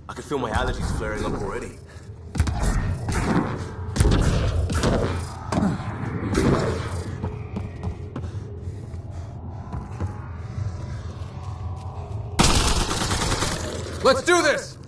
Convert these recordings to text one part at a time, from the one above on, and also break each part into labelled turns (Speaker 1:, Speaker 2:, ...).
Speaker 1: I can feel my allergies flaring up already.
Speaker 2: Let's do this!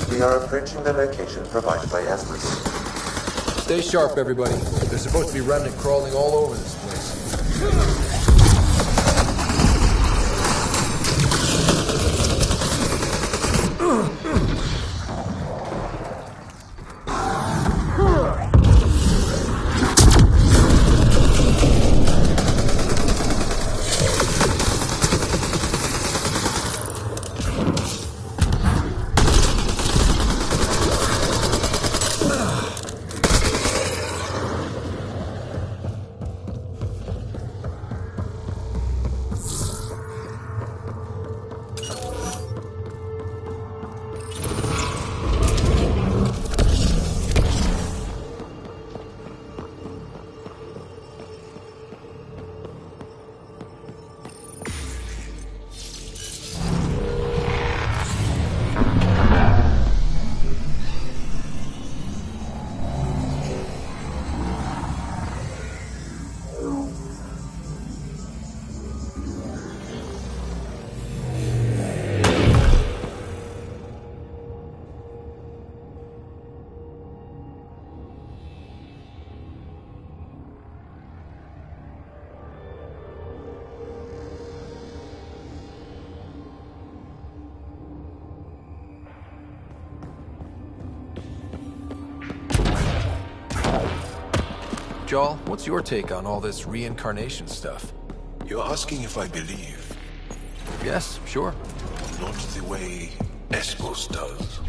Speaker 3: We are approaching the location provided by Asmus.
Speaker 2: Stay sharp, everybody. There's supposed to be remnant crawling all over this place. Jarl, what's your take on all this reincarnation stuff?
Speaker 4: You're asking if I believe?
Speaker 2: Yes, sure.
Speaker 4: Not the way Espos does.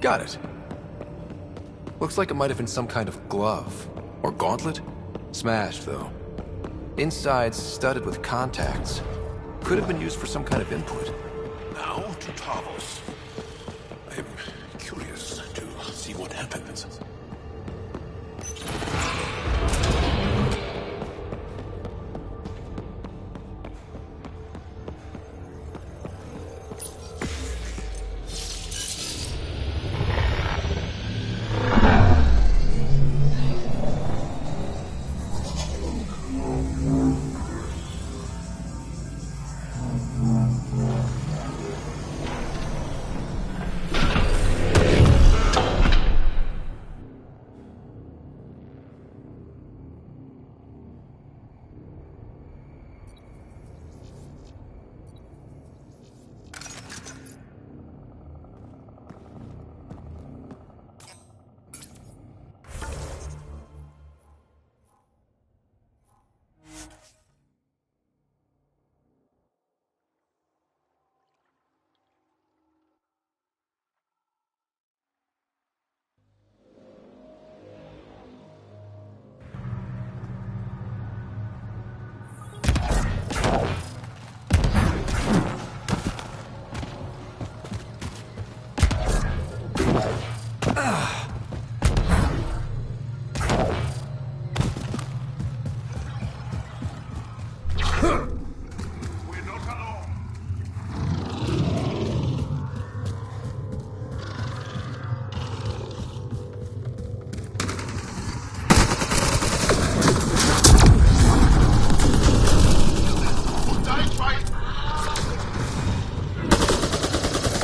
Speaker 2: Got it. Looks like it might have been some kind of glove. Or gauntlet? Smashed, though. Inside's studded with contacts. Could have been used for some kind of input.
Speaker 4: Now to Tavos. I am curious to see what happens.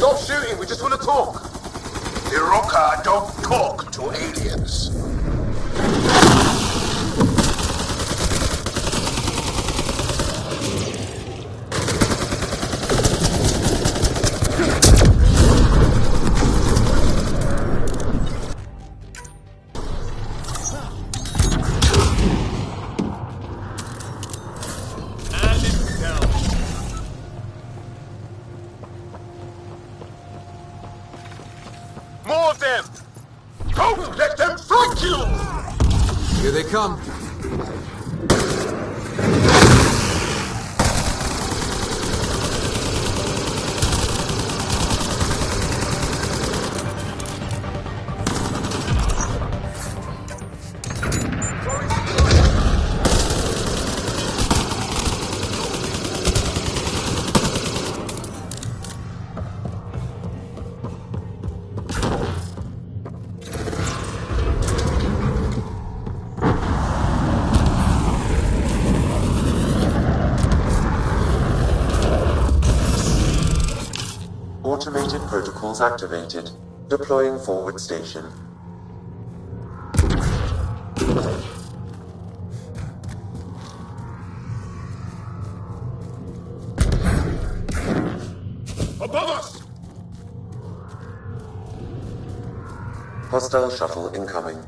Speaker 1: Stop shooting, we just want to talk.
Speaker 4: Iroka don't talk to aliens.
Speaker 1: More of them! Don't let them flank you!
Speaker 2: Here they come.
Speaker 3: Automated protocols activated. Deploying forward station.
Speaker 4: Above us!
Speaker 3: Hostile shuttle incoming.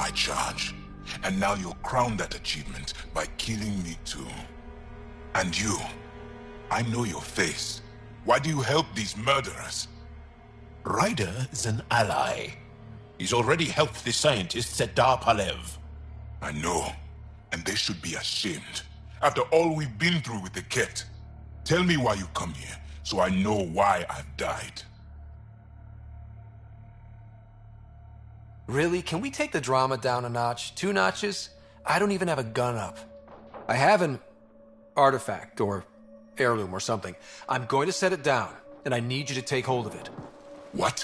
Speaker 4: my charge. And now you'll crown that achievement by killing me too. And you, I know your face. Why do you help these murderers?
Speaker 5: Ryder is an ally. He's already helped the scientists at Dar Palev.
Speaker 4: I know, and they should be ashamed. After all we've been through with the Ket. Tell me why you come here, so I know why I've died.
Speaker 2: Really? Can we take the drama down a notch? 2 notches? I don't even have a gun up. I have an artifact, or heirloom, or something. I'm going to set it down, and I need you to take hold of it.
Speaker 4: What?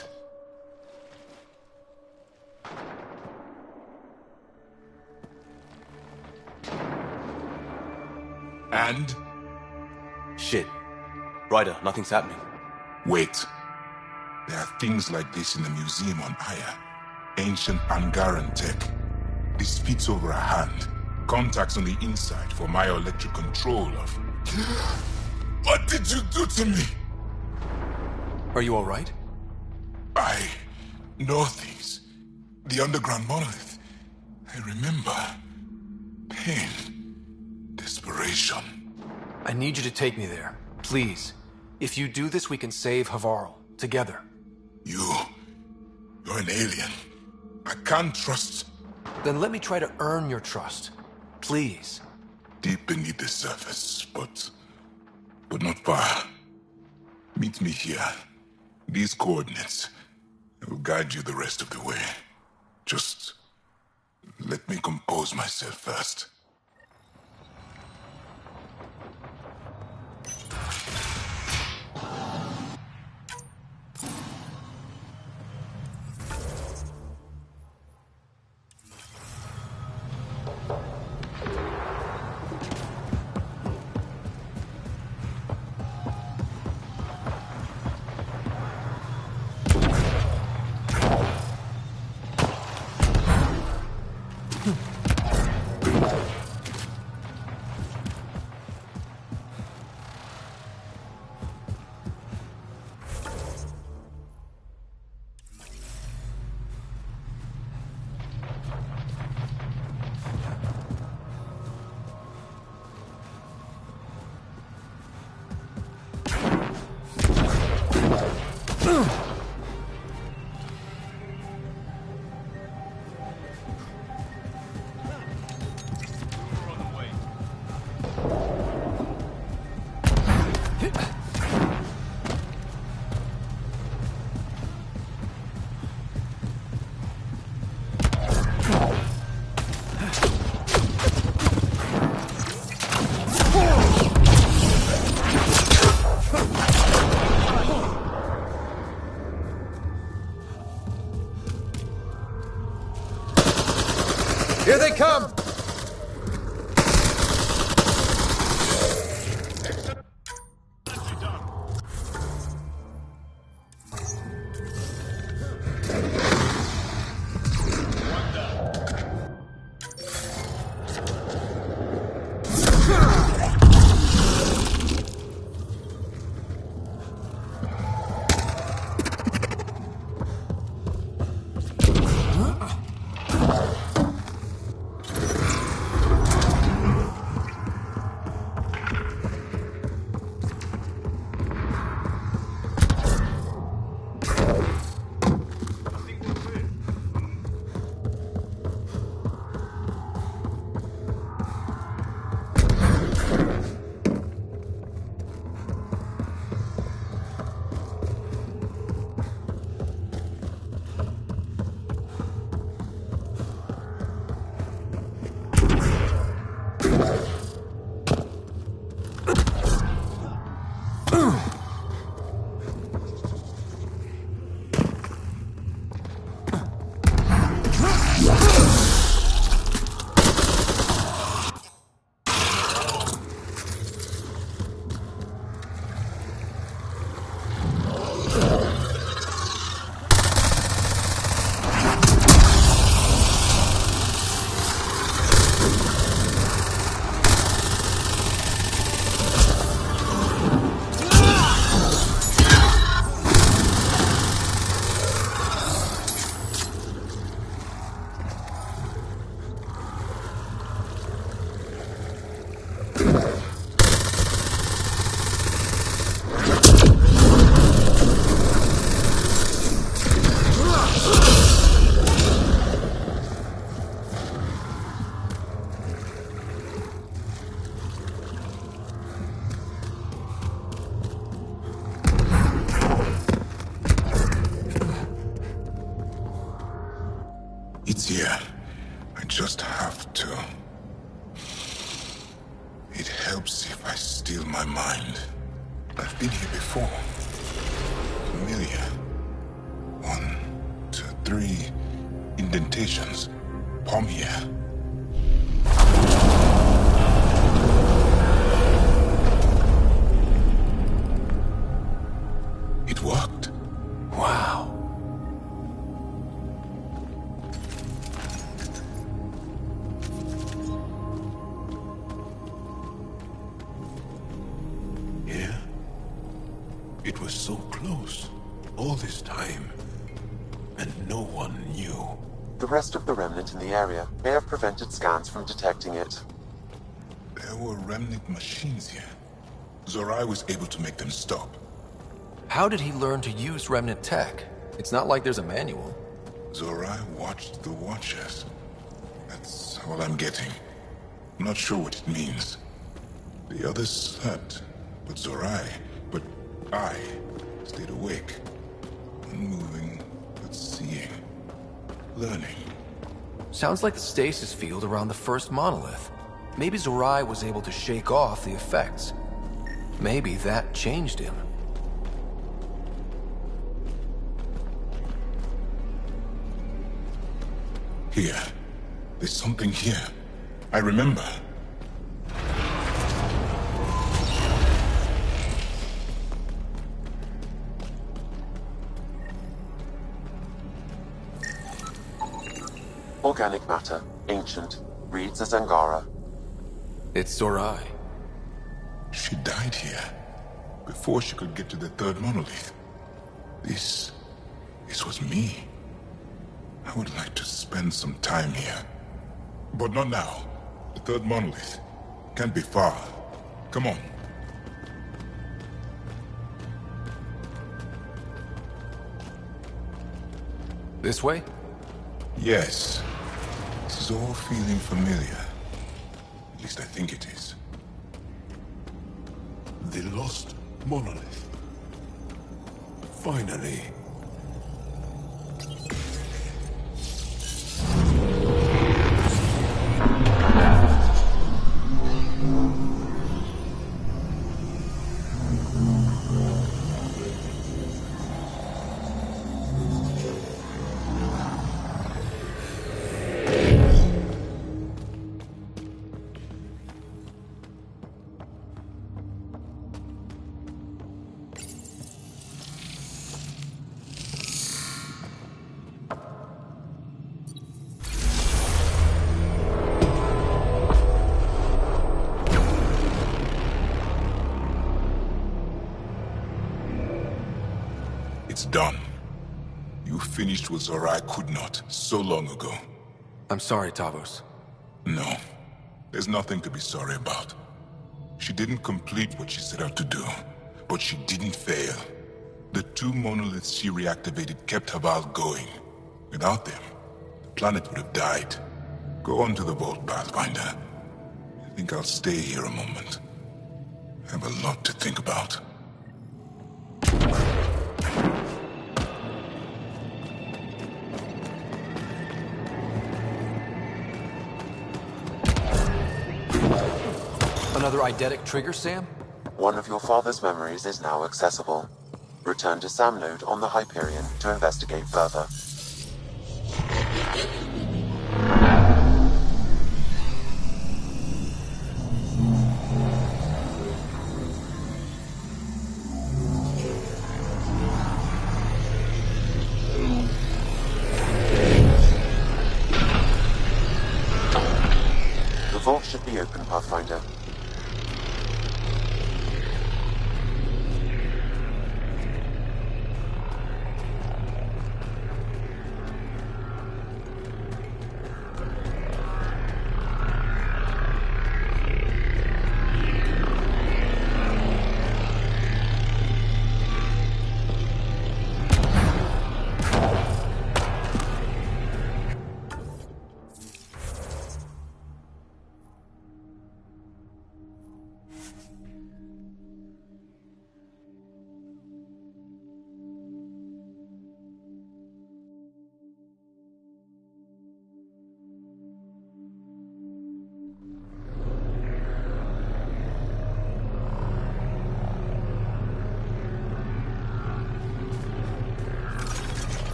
Speaker 4: And?
Speaker 6: Shit. Ryder, nothing's happening.
Speaker 4: Wait. There are things like this in the museum on Aya. Ancient Angaran tech. This fits over a hand. Contacts on the inside for my electric control of... What did you do to me?
Speaker 2: Are you alright?
Speaker 4: I know things. The underground monolith. I remember. Pain. Desperation.
Speaker 2: I need you to take me there. Please. If you do this, we can save Havarl. Together.
Speaker 4: You're an alien. I can't trust...
Speaker 2: Then let me try to earn your trust. Please.
Speaker 4: Deep beneath the surface, but not far. Meet me here. These coordinates. I will guide you the rest of the way. Just let me compose myself first.
Speaker 2: Here they come!
Speaker 4: It's here. I just have to. It helps if I steal my mind. I've been here before. Familiar. 1, 2, 3 indentations. Palm here. It worked.
Speaker 2: Wow.
Speaker 5: Yeah? It was so close. All this time. And no one knew.
Speaker 3: The rest of the remnant in the area may have prevented scans from detecting it.
Speaker 4: There were remnant machines here. Zorai was able to make them stop.
Speaker 2: How did he learn to use remnant tech? It's not like there's a manual.
Speaker 4: Zorai watched the Watchers. That's all I'm getting. I'm not sure what it means. The others slept, but I stayed awake. Unmoving, but seeing. Learning.
Speaker 2: Sounds like the stasis field around the first monolith. Maybe Zorai was able to shake off the effects. Maybe that changed him.
Speaker 4: Here. There's something here. I remember.
Speaker 3: Organic matter, ancient, reads as Angara.
Speaker 2: It's Zorai.
Speaker 4: She died here. Before she could get to the third monolith. This was me. I would like to spend some time here. But not now. The third monolith. Can't be far. Come on.
Speaker 2: This way?
Speaker 4: Yes. This is all feeling familiar. At least I think it is.
Speaker 5: The lost monolith. Finally.
Speaker 4: It's done. You finished what Zorai could not so long ago.
Speaker 2: I'm sorry, Tavos.
Speaker 4: No. There's nothing to be sorry about. She didn't complete what she set out to do, but she didn't fail. The 2 monoliths she reactivated kept Haval going. Without them, the planet would have died. Go on to the vault, Pathfinder. I think I'll stay here a moment. I have a lot to think about.
Speaker 2: Another eidetic trigger, Sam?
Speaker 3: One of your father's memories is now accessible. Return to Sam Node on the Hyperion to investigate further. The vault should be open, Pathfinder.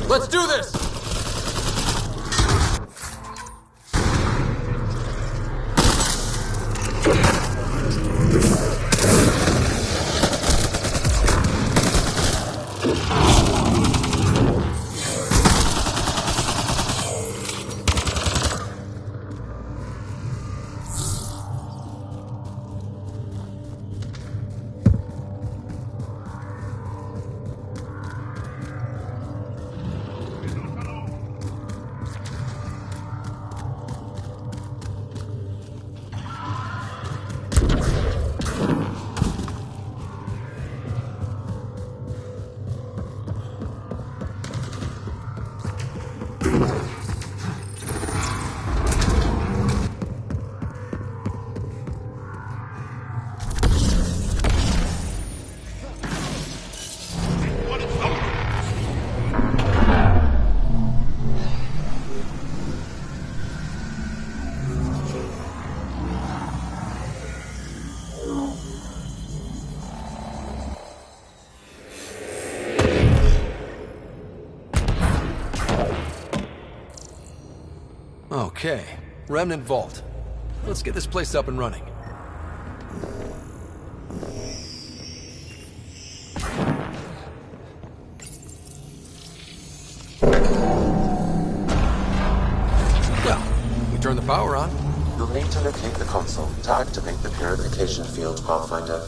Speaker 2: Let's do this! Okay, Remnant Vault. Let's get this place up and running. Well, we turn the power on.
Speaker 3: You'll need to locate the console to activate the purification field, Pathfinder.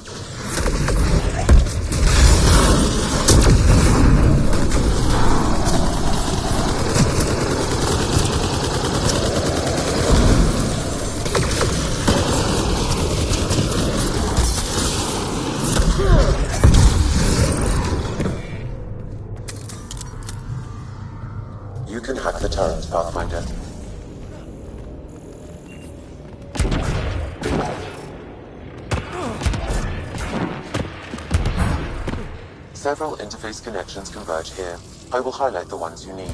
Speaker 3: You can hack the turrets, Pathfinder. Several interface connections converge here. I will highlight the ones you need.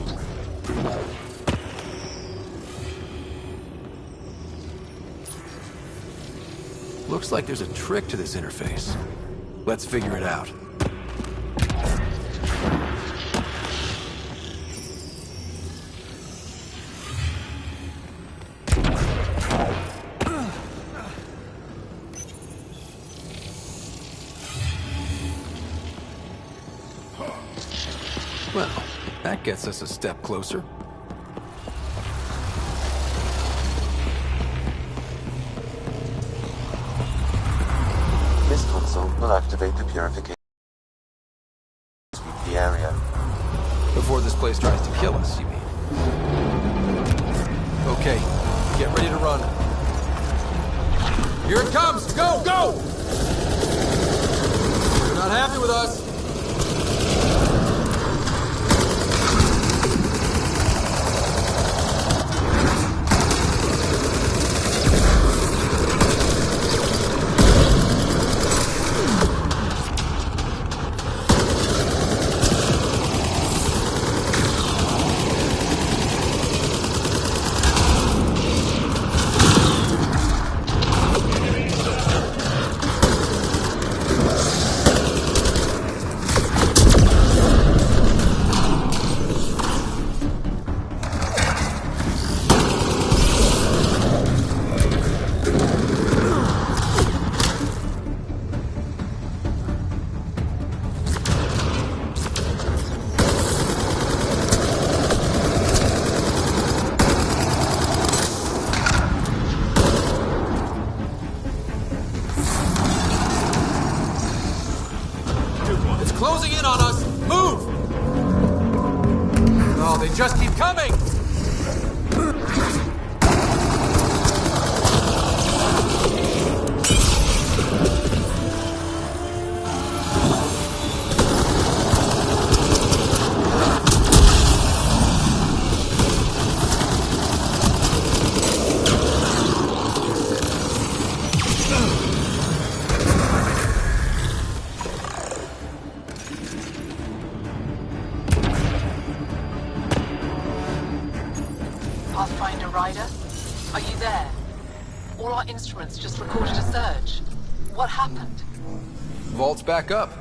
Speaker 2: Looks like there's a trick to this interface. Let's figure it out. Well, that gets us a step closer.
Speaker 3: This console will activate the purification to sweep the area.
Speaker 2: Before this place tries to kill us, you mean? Okay, get ready to run. Here it comes! Go, go! You're not happy with us. Closing in on us! Move! Oh, they just keep coming!
Speaker 7: Pathfinder Ryder? Are you there? All our instruments just recorded a surge. What happened?
Speaker 2: Vault's back up.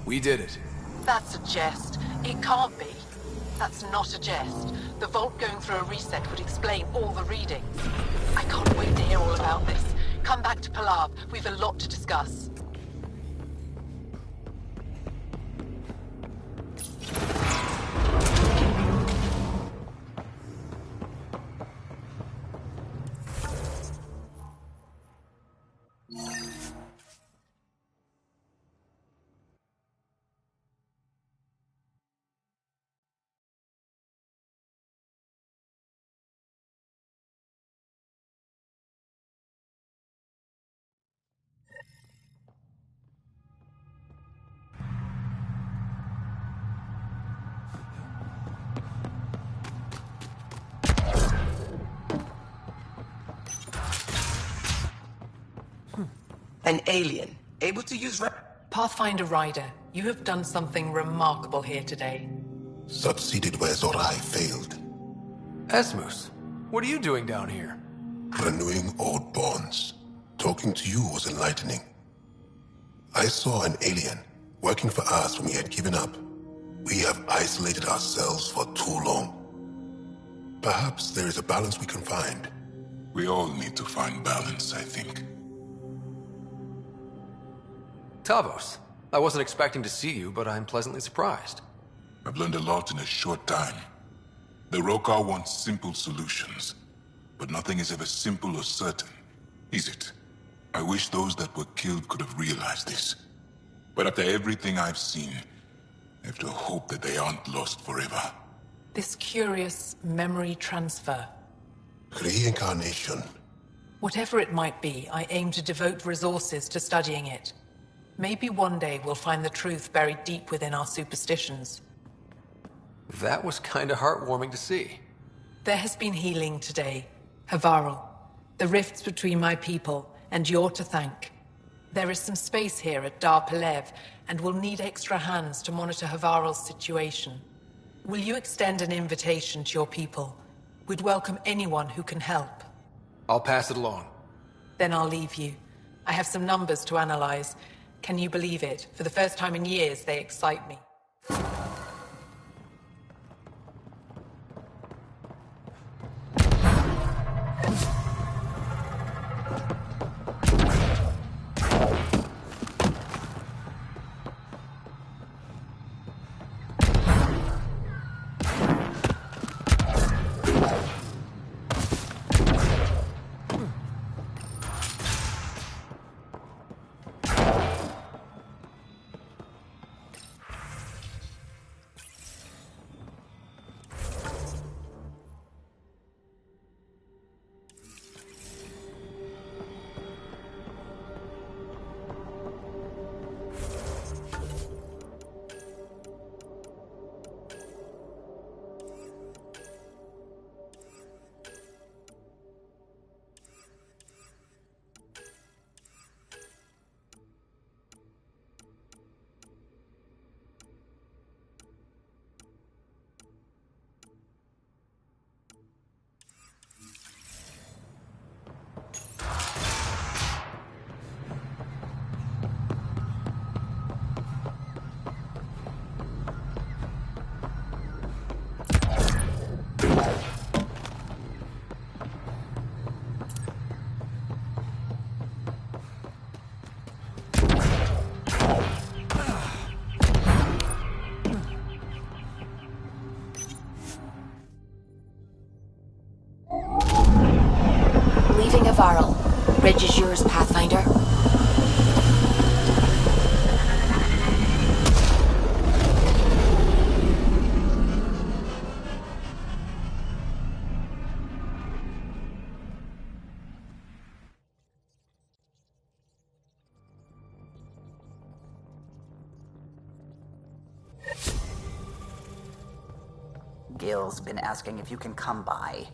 Speaker 2: We did it.
Speaker 7: That's a jest. It can't be. That's not a jest. The vault going through a reset would explain all the readings. I can't wait to hear all about this. Come back to Palav. We've a lot to discuss.
Speaker 8: An alien, able to use
Speaker 7: Pathfinder Ryder, you have done something remarkable here today.
Speaker 5: Succeeded where Zorai failed.
Speaker 2: Esmus, what are you doing down here?
Speaker 5: Renewing old bonds. Talking to you was enlightening. I saw an alien working for us when we had given up. We have isolated ourselves for too long. Perhaps there is a balance we can find.
Speaker 4: We all need to find balance, I think.
Speaker 2: Tavos, I wasn't expecting to see you, but I'm pleasantly surprised.
Speaker 4: I've learned a lot in a short time. The Rokar want simple solutions, but nothing is ever simple or certain, is it? I wish those that were killed could have realized this. But after everything I've seen, I have to hope that they aren't lost forever.
Speaker 7: This curious memory transfer.
Speaker 5: Reincarnation.
Speaker 7: Whatever it might be, I aim to devote resources to studying it. Maybe one day we'll find the truth buried deep within our superstitions.
Speaker 2: That was kinda heartwarming to see.
Speaker 7: There has been healing today. Havarl, the rifts between my people, and you're to thank. There is some space here at Dar Pelev, and we'll need extra hands to monitor Havarl's situation. Will you extend an invitation to your people? We'd welcome anyone who can help.
Speaker 2: I'll pass it along.
Speaker 7: Then I'll leave you. I have some numbers to analyze. Can you believe it? For the first time in years, they excite me.
Speaker 9: Leaving Havarl. Bridge is yours, Pathfinder.
Speaker 10: Gil's been asking if you can come by.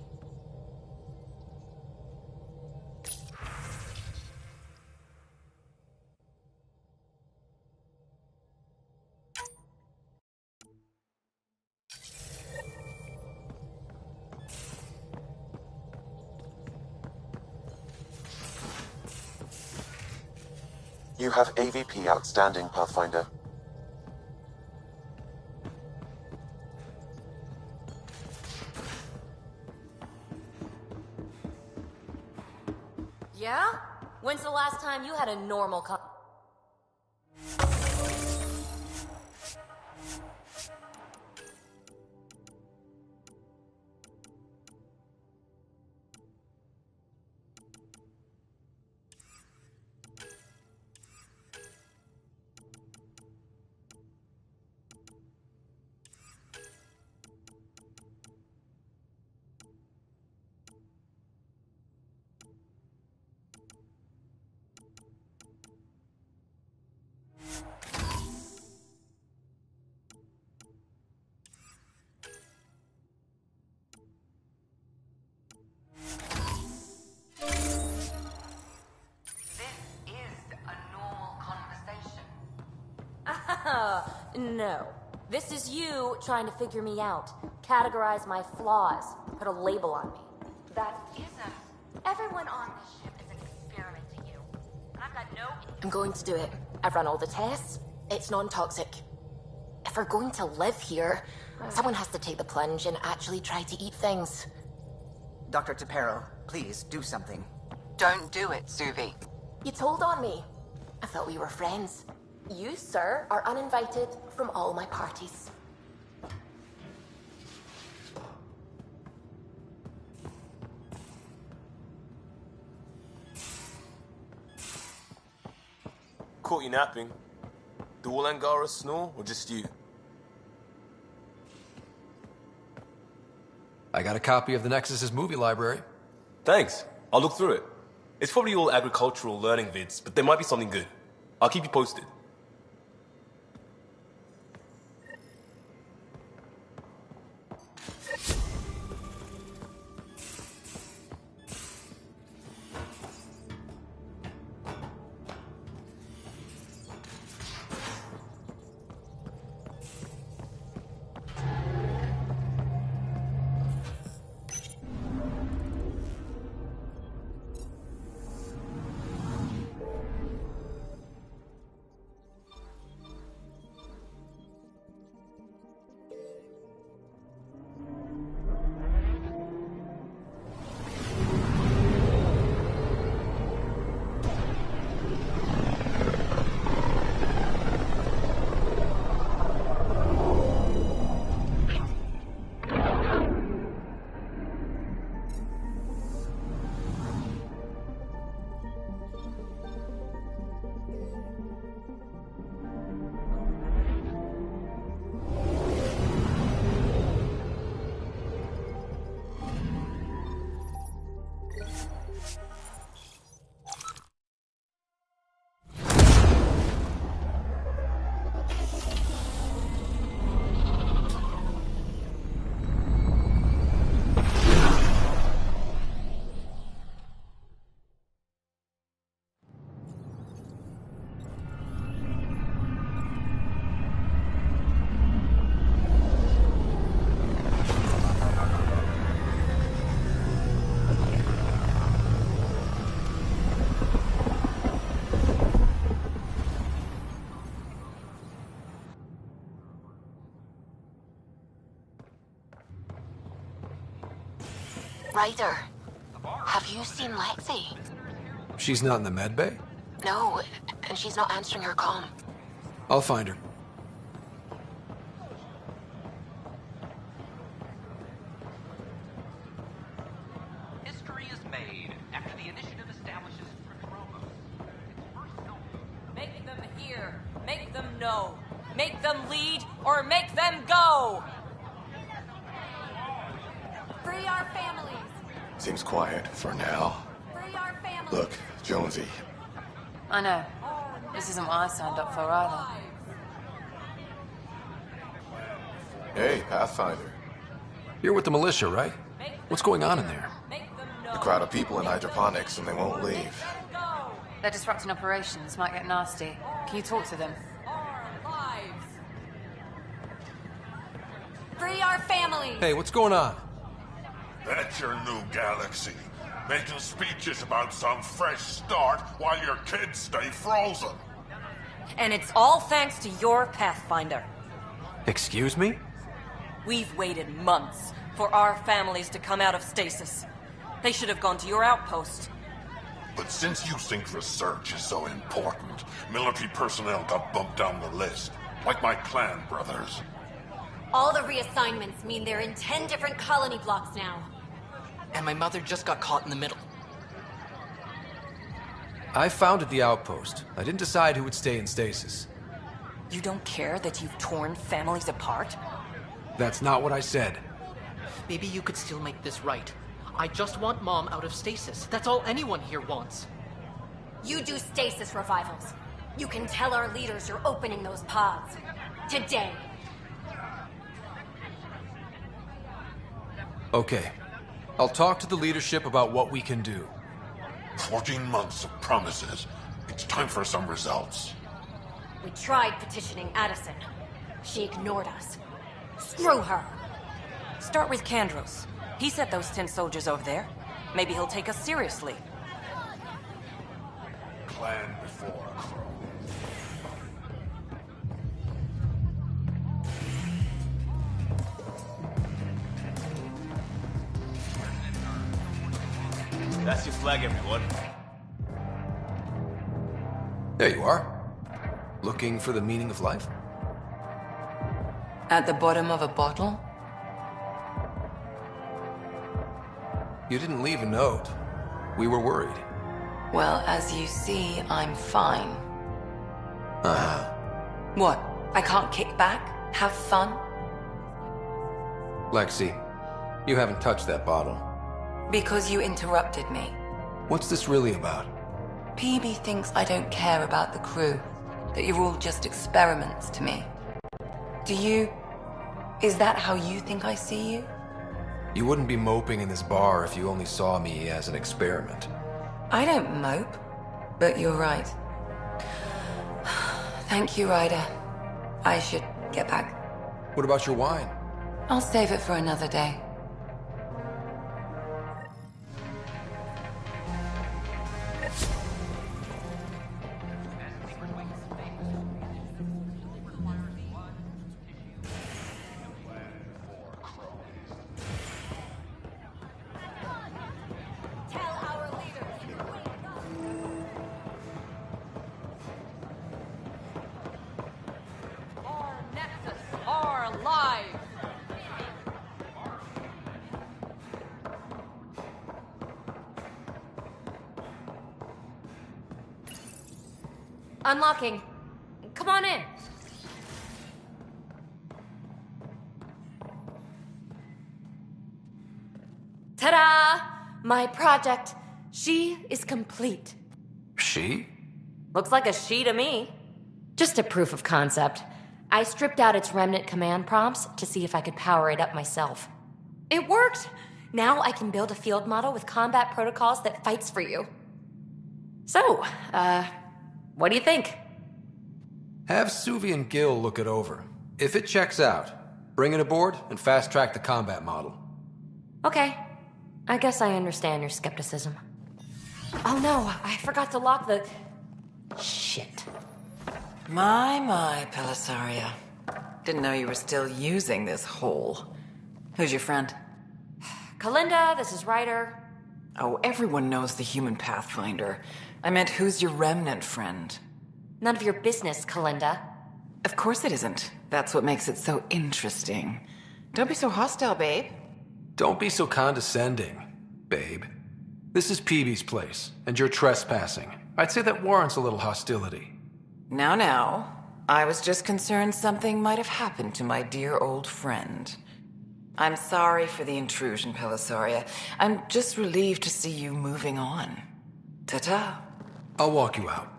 Speaker 3: You have AVP outstanding, Pathfinder.
Speaker 9: time you had a normal No. This is you trying to figure me out. Categorize my flaws. Put a label on me. That isn't. Everyone on this ship is an experiment to you. And I've got no... I'm going to do it. I've run all the tests. It's non-toxic. If we're going to live here, someone has to take the plunge and actually try to eat things.
Speaker 10: Dr. Tapero, please do something.
Speaker 8: Don't do it, Suvi.
Speaker 9: You told on me. I thought we were friends. You, sir, are uninvited from all my parties.
Speaker 6: Caught you napping. Do all Angaras snore, or just you?
Speaker 2: I got a copy of the Nexus's movie library.
Speaker 6: Thanks. I'll look through it. It's probably all agricultural learning vids, but there might be something good. I'll keep you posted.
Speaker 9: Ryder, have you seen Lexi?
Speaker 2: She's not in the med bay?
Speaker 9: No, and she's not answering her comm.
Speaker 2: I'll find her.
Speaker 11: History is made after the initiative establishes Prothromos. Its first known.
Speaker 12: Make them hear. Make them know. Make them lead or make them go! Free our families!
Speaker 13: Seems quiet for now.
Speaker 12: Free our families!
Speaker 13: Look, Jonesy.
Speaker 7: I know. This isn't what I signed up for either.
Speaker 13: Hey, Pathfinder.
Speaker 2: You're with the militia, right? What's going on in there?
Speaker 13: A crowd of people in hydroponics and they won't leave.
Speaker 7: They're disrupting operations. Might get nasty. Can you talk to them?
Speaker 12: Free our families!
Speaker 2: Hey, what's going on?
Speaker 1: That's your new galaxy. Making speeches about some fresh start while your kids stay frozen.
Speaker 12: And it's all thanks to your Pathfinder.
Speaker 2: Excuse me?
Speaker 12: We've waited months for our families to come out of stasis. They should have gone to your outpost.
Speaker 1: But since you think research is so important, military personnel got bumped down the list. Like my clan brothers.
Speaker 14: All the reassignments mean they're in 10 different colony blocks now.
Speaker 15: And my mother just got caught in the middle.
Speaker 2: I founded the outpost. I didn't decide who would stay in stasis.
Speaker 12: You don't care that you've torn families apart?
Speaker 2: That's not what I said.
Speaker 15: Maybe you could still make this right. I just want Mom out of stasis. That's all anyone here wants.
Speaker 14: You do stasis revivals. You can tell our leaders you're opening those pods. Today.
Speaker 2: Okay. I'll talk to the leadership about what we can do.
Speaker 1: 14 months of promises. It's time for some results.
Speaker 14: We tried petitioning Addison. She ignored us. Screw her.
Speaker 12: Start with Kandros. He sent those 10 soldiers over there. Maybe he'll take us seriously.
Speaker 1: Clan before Crow.
Speaker 6: That's your flag, everyone.
Speaker 2: There you are. Looking for the meaning of life?
Speaker 12: At the bottom of a bottle?
Speaker 2: You didn't leave a note. We were worried.
Speaker 12: Well, as you see, I'm fine.
Speaker 2: Uh-huh.
Speaker 12: What? I can't kick back? Have fun?
Speaker 2: Lexi, you haven't touched that bottle.
Speaker 12: Because you interrupted me.
Speaker 2: What's this really about?
Speaker 12: PB thinks I don't care about the crew. That you're all just experiments to me. Do you... Is that how you think I see you?
Speaker 2: You wouldn't be moping in this bar if you only saw me as an experiment.
Speaker 12: I don't mope, but you're right. Thank you, Ryder. I should get back.
Speaker 2: What about your wine?
Speaker 12: I'll save it for another day.
Speaker 14: Unlocking. Come on in. Ta-da! My project. She is complete.
Speaker 2: She?
Speaker 14: Looks like a she to me. Just a proof of concept. I stripped out its remnant command prompts to see if I could power it up myself. It worked! Now I can build a field model with combat protocols that fights for you. So, what do you think?
Speaker 2: Have Suvi and Gil look it over. If it checks out, bring it aboard and fast-track the combat model.
Speaker 14: Okay. I guess I understand your skepticism. Oh no, I forgot to lock the... Shit.
Speaker 10: My, Pellisaria. Didn't know you were still using this hole. Who's your friend?
Speaker 14: Kalinda, this is Ryder.
Speaker 10: Oh, everyone knows the human Pathfinder. I meant, who's your remnant friend?
Speaker 14: None of your business, Kalinda.
Speaker 10: Of course it isn't. That's what makes it so interesting. Don't be so hostile, babe.
Speaker 2: Don't be so condescending, babe. This is Peavy's place, and you're trespassing. I'd say that warrants a little hostility.
Speaker 10: Now. I was just concerned something might have happened to my dear old friend. I'm sorry for the intrusion, Pellisaria. I'm just relieved to see you moving on. Ta-ta.
Speaker 2: I'll walk you out.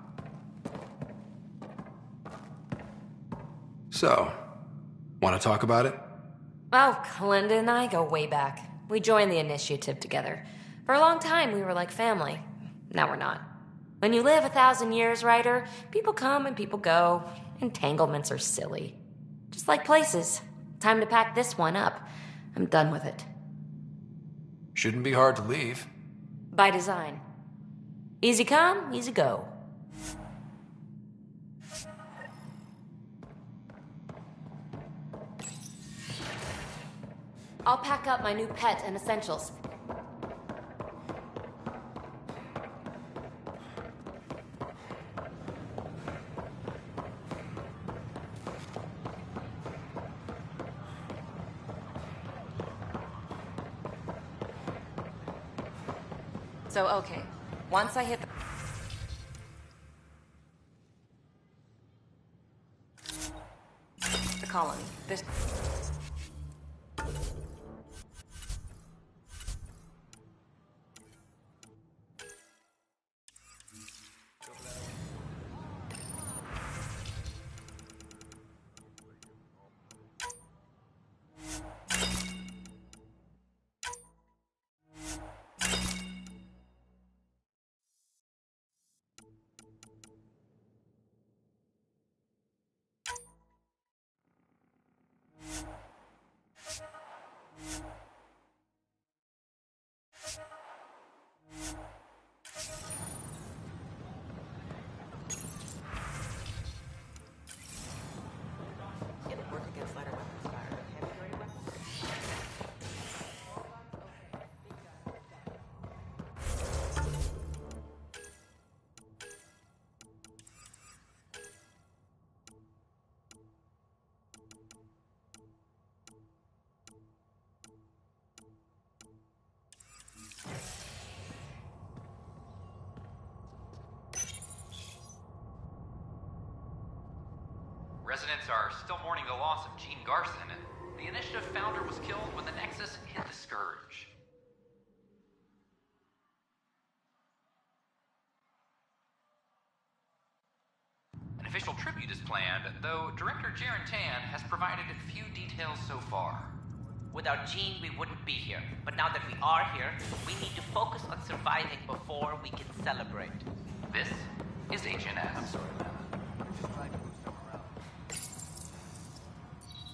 Speaker 2: So, want to talk about it?
Speaker 14: Oh, Kalinda and I go way back. We joined the initiative together. For a long time, we were like family. Now we're not. When you live 1,000 years, Ryder, people come and people go. Entanglements are silly. Just like places. Time to pack this one up. I'm done with it.
Speaker 2: Shouldn't be hard to leave.
Speaker 14: By design. Easy come, easy go. I'll pack up my new pet and essentials.
Speaker 9: So, okay. Once I hit the colony, this...
Speaker 11: Residents are still mourning the loss of Gene Garson, and the Initiative founder was killed when the Nexus hit the Scourge. An official tribute is planned, though Director Jaren Tan has provided few details so far.
Speaker 16: Without Gene, we wouldn't be here. But now that we are here, we need to focus on surviving before we can celebrate.
Speaker 11: This is HNS. I'm sorry, man.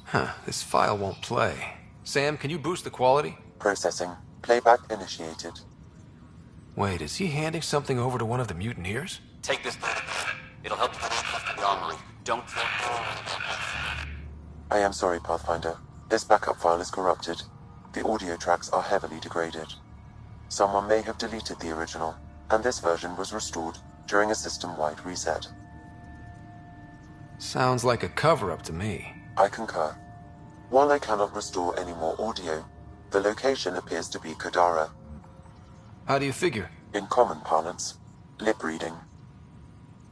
Speaker 2: Huh, this file won't play. Sam, can you boost the quality?
Speaker 3: Processing. Playback initiated.
Speaker 2: Wait, is he handing something over to one of the mutineers?
Speaker 17: Take this. It'll help you. Don't.
Speaker 3: I am sorry, Pathfinder. This backup file is corrupted. The audio tracks are heavily degraded. Someone may have deleted the original, and this version was restored during a system-wide reset.
Speaker 2: Sounds like a cover-up to me.
Speaker 3: I concur. While I cannot restore any more audio, the location appears to be Kadara.
Speaker 2: How do you figure?
Speaker 3: In common parlance, lip reading.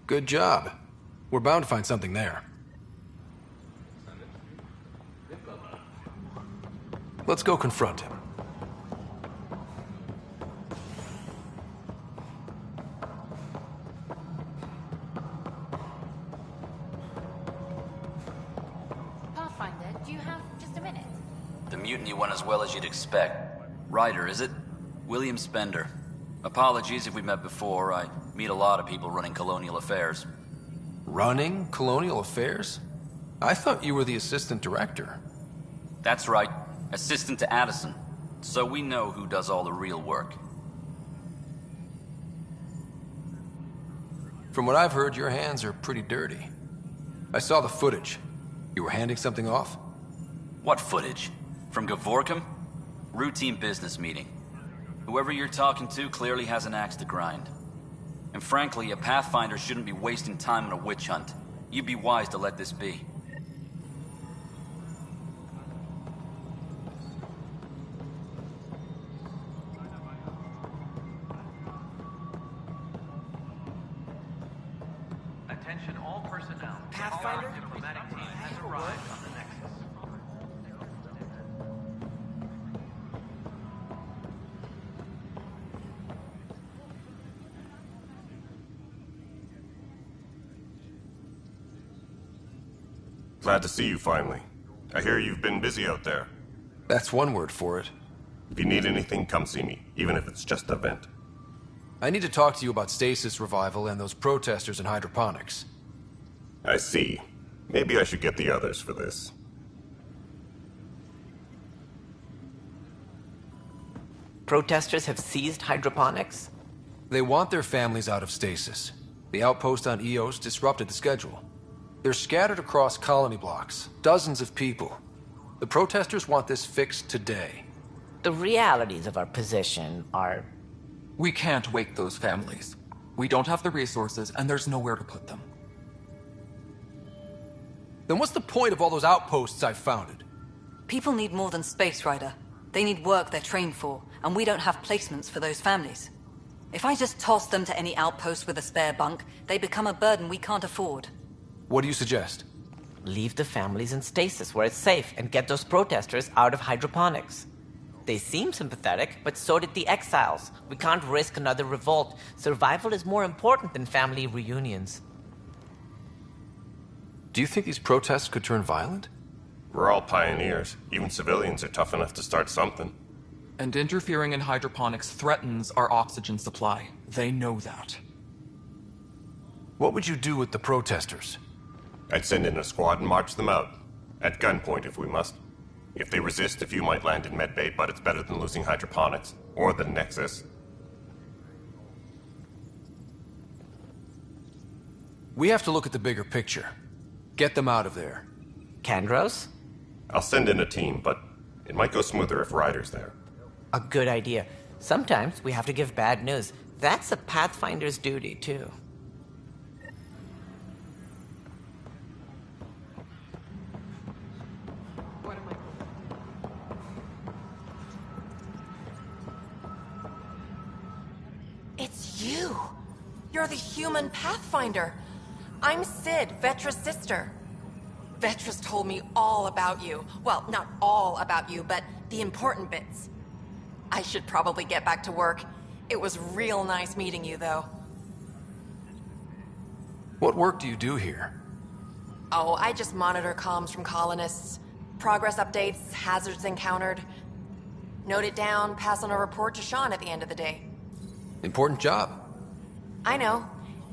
Speaker 2: Good job. We're bound to find something there. Let's go confront him.
Speaker 9: Pathfinder, do you have just a minute?
Speaker 17: The mutiny went as well as you'd expect. Ryder, is it? William Spender. Apologies if we met before. I meet a lot of people running colonial affairs.
Speaker 2: Running colonial affairs? I thought you were the assistant director.
Speaker 17: That's right. Assistant to Addison. So we know who does all the real work.
Speaker 2: From what I've heard, your hands are pretty dirty. I saw the footage. You were handing something off?
Speaker 17: What footage? From Gavorkum? Routine business meeting. Whoever you're talking to clearly has an axe to grind. And frankly, a Pathfinder shouldn't be wasting time on a witch hunt. You'd be wise to let this be.
Speaker 11: Attention all personnel.
Speaker 16: Pathfinder?
Speaker 11: Our diplomatic team has arrived on the Nexus.
Speaker 18: Glad to see you finally. I hear you've been busy out there.
Speaker 2: That's one word for it.
Speaker 18: If you need anything, come see me, even if it's just a vent.
Speaker 2: I need to talk to you about stasis revival and those protesters in hydroponics.
Speaker 18: I see. Maybe I should get the others for this.
Speaker 15: Protesters have seized hydroponics?
Speaker 2: They want their families out of stasis. The outpost on Eos disrupted the schedule. They're scattered across colony blocks, dozens of people. The protesters want this fixed today.
Speaker 15: The realities of our position are...
Speaker 19: We can't wake those families. We don't have the resources, and there's nowhere to put them.
Speaker 2: Then what's the point of all those outposts I've founded?
Speaker 12: People need more than space, Ryder. They need work they're trained for, and we don't have placements for those families.
Speaker 20: If I just toss them to any outpost with a spare bunk, they become a burden we can't afford.
Speaker 2: What do you suggest?
Speaker 16: Leave the families in stasis where it's safe and get those protesters out of hydroponics. They seem sympathetic, but so did the exiles. We can't risk another revolt. Survival is more important than family reunions.
Speaker 2: Do you think these protests could turn violent?
Speaker 18: We're all pioneers. Even civilians are tough enough to start something.
Speaker 19: And interfering in hydroponics threatens our oxygen supply. They know that.
Speaker 2: What would you do with the protesters?
Speaker 18: I'd send in a squad and march them out. At gunpoint if we must. If they resist, a few might land in medbay, but it's better than losing hydroponics. Or the Nexus.
Speaker 2: We have to look at the bigger picture. Get them out of there.
Speaker 16: Kandros?
Speaker 18: I'll send in a team, but it might go smoother if Ryder's there.
Speaker 16: A good idea. Sometimes we have to give bad news. That's a Pathfinder's duty, too.
Speaker 21: It's you! You're the human Pathfinder. I'm Sid, Vetra's sister. Vetra's told me all about you. Well, not all about you, but the important bits. I should probably get back to work. It was real nice meeting you, though.
Speaker 2: What work do you do here?
Speaker 21: Oh, I just monitor comms from colonists. Progress updates, hazards encountered. Note it down, pass on a report to Sean at the end of the day.
Speaker 2: Important job.
Speaker 21: I know.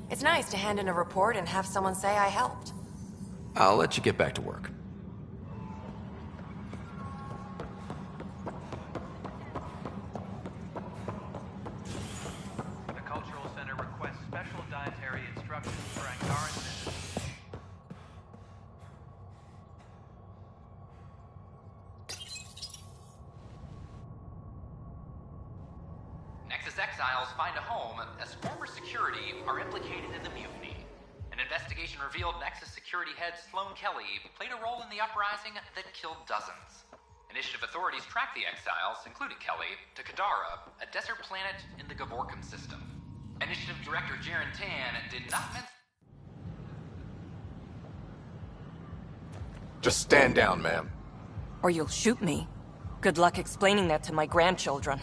Speaker 21: It's nice to hand in a report and have someone say I helped.
Speaker 2: I'll let you get back to work.
Speaker 11: The Cultural Center requests special dietary instructions for Angaran visitors. Nexus exiles find a home as former security are implicated in the mutiny. An investigation revealed Nexus security head Sloan Kelly played a role in the uprising that killed dozens. Initiative authorities tracked the exiles, including Kelly, to Kadara, a desert planet in the Gavorkum system. Initiative Director Jaren Tan did not mention...
Speaker 13: Just stand down, ma'am.
Speaker 21: Or you'll shoot me. Good luck explaining that to my grandchildren.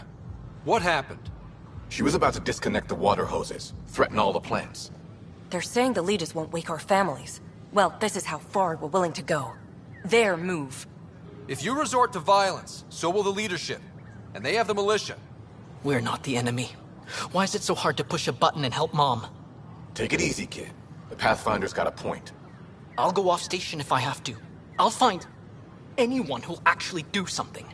Speaker 2: What happened?
Speaker 13: She was about to disconnect the water hoses, threaten all the plants.
Speaker 21: They're saying the leaders won't wake our families. Well, this is how far we're willing to go. Their move.
Speaker 2: If you resort to violence, so will the leadership. And they have the militia.
Speaker 15: We're not the enemy. Why is it so hard to push a button and help Mom?
Speaker 13: Take it easy, kid. The Pathfinder's got a point.
Speaker 15: I'll go off station if I have to. I'll find anyone who'll actually do something.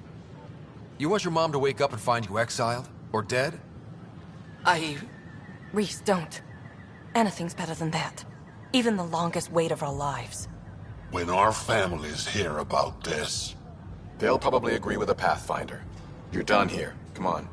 Speaker 2: You want your mom to wake up and find you exiled? Or dead?
Speaker 21: Reese, don't. Anything's better than that. Even the longest wait of our lives.
Speaker 5: When our families hear about this...
Speaker 13: They'll probably agree with the Pathfinder. You're done here. Come on.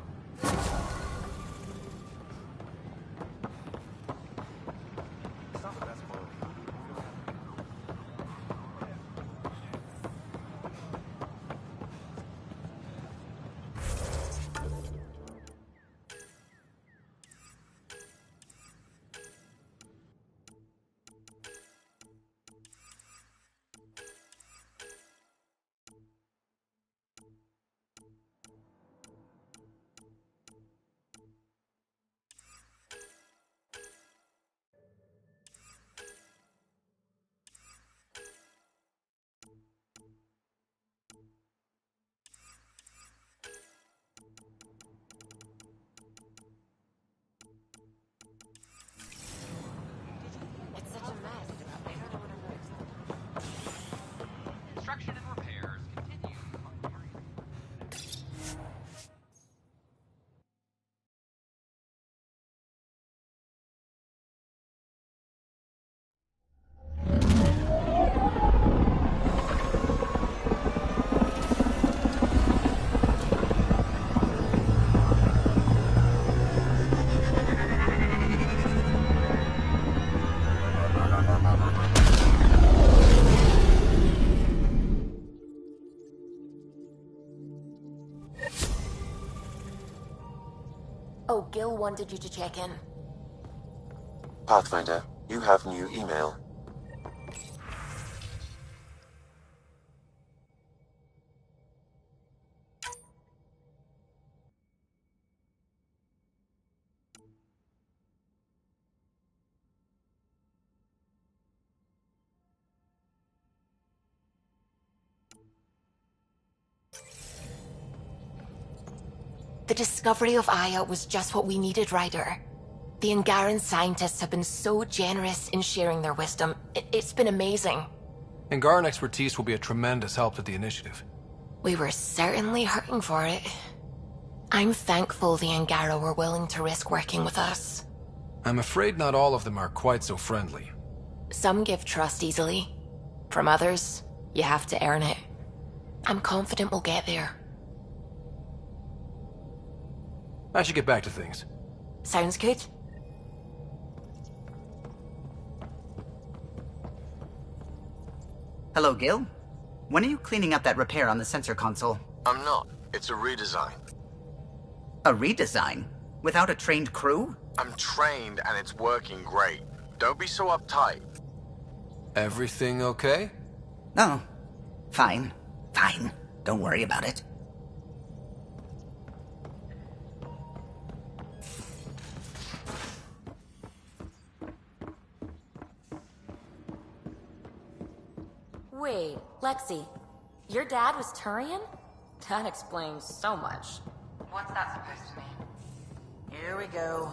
Speaker 9: Oh, Gil wanted you to check in.
Speaker 3: Pathfinder, you have new email.
Speaker 9: The discovery of Aya was just what we needed, Ryder. The Angaran scientists have been so generous in sharing their wisdom. It's been amazing.
Speaker 2: Angaran expertise will be a tremendous help to the initiative.
Speaker 9: We were certainly hurting for it. I'm thankful the Angara were willing to risk working with us.
Speaker 2: I'm afraid not all of them are quite so friendly.
Speaker 9: Some give trust easily. From others, you have to earn it. I'm confident we'll get there.
Speaker 2: I should get back to things.
Speaker 9: Sounds good.
Speaker 4: Hello, Gil. When are you cleaning up that repair on the sensor console?
Speaker 13: I'm not. It's a redesign.
Speaker 4: A redesign? Without a trained crew?
Speaker 13: I'm trained and it's working great. Don't be so uptight.
Speaker 2: Everything okay?
Speaker 4: No. Fine. Fine. Don't worry about it.
Speaker 14: Wait, Lexi, your dad was Turian? That explains so much.
Speaker 10: What's that supposed to mean?
Speaker 4: Here we go.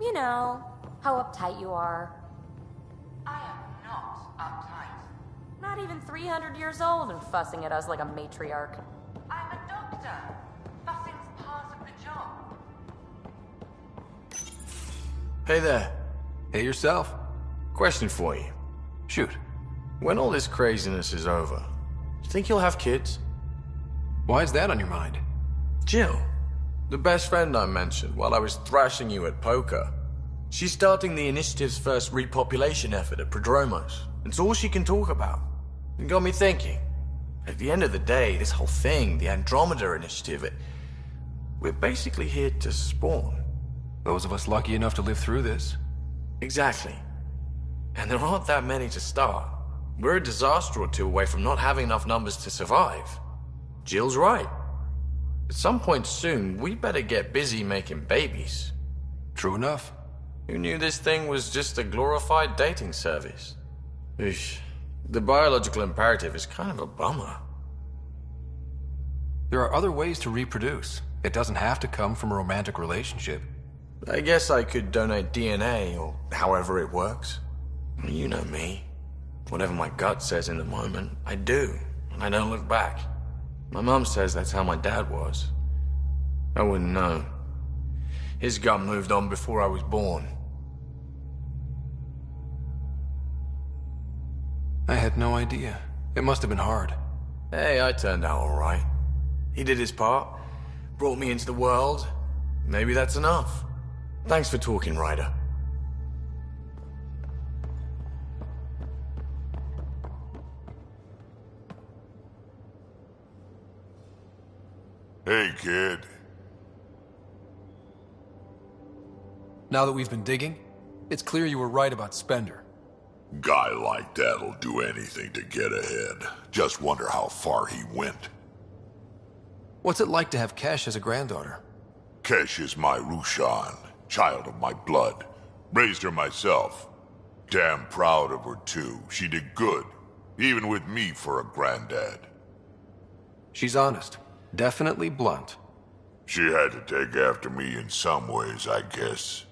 Speaker 14: You know, how uptight you are.
Speaker 10: I am not uptight.
Speaker 14: Not even 300 years old and fussing at us like a matriarch.
Speaker 10: I'm a doctor. Fussing's part of the job.
Speaker 13: Hey there.
Speaker 2: Hey yourself.
Speaker 13: Question for you.
Speaker 2: Shoot.
Speaker 13: When all this craziness is over, do you think you'll have kids?
Speaker 2: Why is that on your mind?
Speaker 13: Jill, the best friend I mentioned while I was thrashing you at poker. She's starting the initiative's first repopulation effort at Prodromos. It's all she can talk about. It got me thinking. At the end of the day, this whole thing, the Andromeda initiative, we're basically here to spawn.
Speaker 2: Those of us lucky enough to live through this.
Speaker 13: Exactly. And there aren't that many to start. We're a disaster or two away from not having enough numbers to survive. Jill's right. At some point soon, we better get busy making babies.
Speaker 2: True enough.
Speaker 13: Who knew this thing was just a glorified dating service? Eesh. The biological imperative is kind of a bummer.
Speaker 2: There are other ways to reproduce. It doesn't have to come from a romantic relationship.
Speaker 13: I guess I could donate DNA, or however it works. You know me. Whatever my gut says in the moment, I do, and I don't look back. My mum says that's how my dad was. I wouldn't know. His gut moved on before I was born.
Speaker 2: I had no idea. It must have been hard.
Speaker 13: Hey, I turned out alright. He did his part, brought me into the world. Maybe that's enough. Thanks for talking, Ryder.
Speaker 1: Hey, kid.
Speaker 2: Now that we've been digging, it's clear you were right about Spender.
Speaker 22: Guy like that'll do anything to get ahead. Just wonder how far he went.
Speaker 2: What's it like to have Kesh as a granddaughter?
Speaker 22: Kesh is my Rushan, child of my blood. Raised her myself. Damn proud of her too. She did good. even with me for a granddad.
Speaker 2: She's honest. Definitely blunt.
Speaker 22: She had to take after me in some ways, I guess.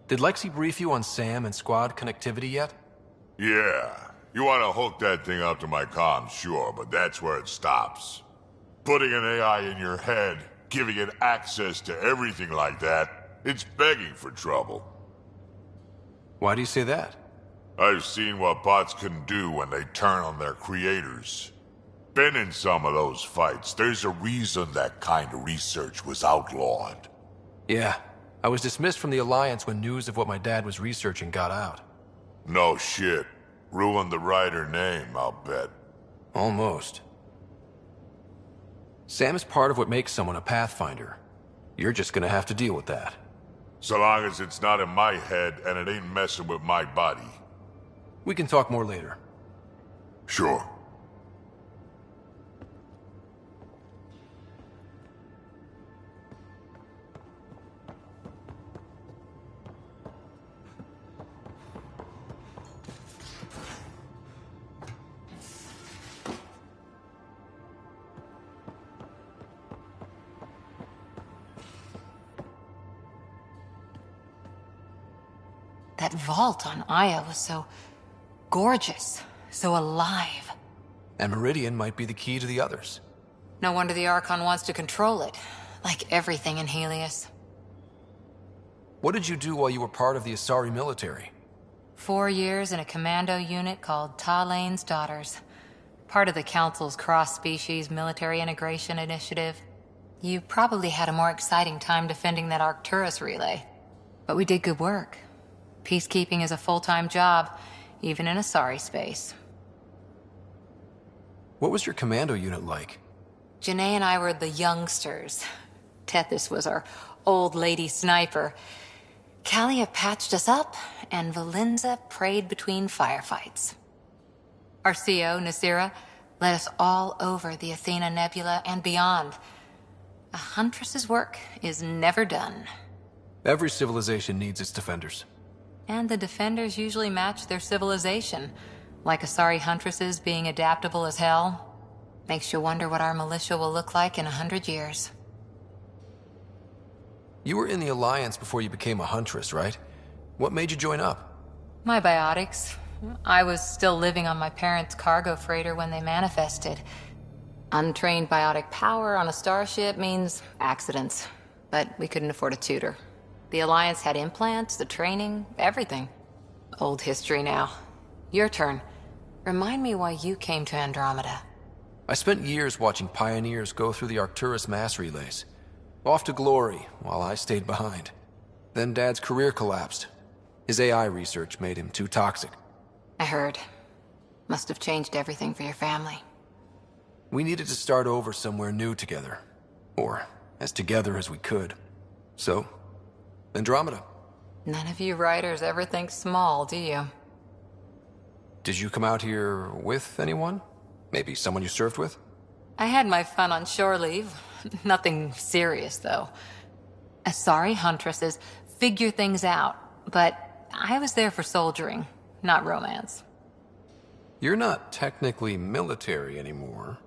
Speaker 2: Did Lexi brief you on Sam and squad connectivity yet?
Speaker 22: Yeah. You want to hook that thing up to my comms, sure, but that's where it stops. Putting an AI in your head, giving it access to everything like that, it's begging for trouble.
Speaker 2: Why do you say that?
Speaker 22: I've seen what bots can do when they turn on their creators. Been in some of those fights. There's a reason that kind of research was outlawed.
Speaker 2: Yeah. I was dismissed from the Alliance when news of what my dad was researching got out.
Speaker 22: No shit. Ruined the writer name, I'll bet.
Speaker 2: Almost. Sam is part of what makes someone a Pathfinder. You're just gonna have to deal with that.
Speaker 22: So long as it's not in my head and it ain't messing with my body.
Speaker 2: We can talk more later.
Speaker 22: Sure.
Speaker 21: That vault on Aya was so gorgeous, so alive.
Speaker 2: And Meridian might be the key to the others.
Speaker 21: No wonder the Archon wants to control it, like everything in Helios.
Speaker 2: What did you do while you were part of the Asari military?
Speaker 21: 4 years in a commando unit called Talane's Daughters. Part of the Council's cross-species military integration initiative. You probably had a more exciting time defending that Arcturus relay. But we did good work. Peacekeeping is a full-time job, even in Asari space.
Speaker 2: What was your commando unit like?
Speaker 21: Janae and I were the youngsters. Tethys was our old lady sniper. Kalia patched us up, and Valenza prayed between firefights. Our CO, Nasira, led us all over the Athena Nebula and beyond. A huntress's work is never done.
Speaker 2: Every civilization needs its defenders.
Speaker 21: And the defenders usually match their civilization, like Asari huntresses being adaptable as hell. Makes you wonder what our militia will look like in 100 years.
Speaker 2: You were in the Alliance before you became a huntress, right? What made you join up?
Speaker 21: My biotics. I was still living on my parents' cargo freighter when they manifested. Untrained biotic power on a starship means accidents, but we couldn't afford a tutor. The Alliance had implants, the training, everything. Old history now. Your turn. Remind me why you came to Andromeda.
Speaker 2: I spent years watching pioneers go through the Arcturus mass relays. Off to glory, while I stayed behind. Then Dad's career collapsed. His AI research made him too toxic.
Speaker 21: I heard. Must have changed everything for your family.
Speaker 2: We needed to start over somewhere new together. Or as together as we could. So, Andromeda.
Speaker 21: None of you writers ever think small, do you?
Speaker 2: Did you come out here with anyone? Maybe someone you served with?
Speaker 21: I had my fun on shore leave. Nothing serious, though. Asari huntresses figure things out, but I was there for soldiering, not romance.
Speaker 2: You're not technically military anymore.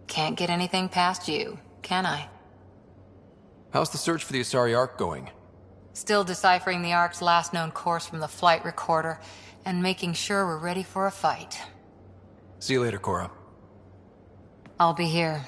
Speaker 21: Can't get anything past you, can I?
Speaker 2: How's the search for the Asari Ark going?
Speaker 21: Still deciphering the Ark's last known course from the flight recorder, and making sure we're ready for a fight.
Speaker 2: See you later, Cora.
Speaker 21: I'll be here.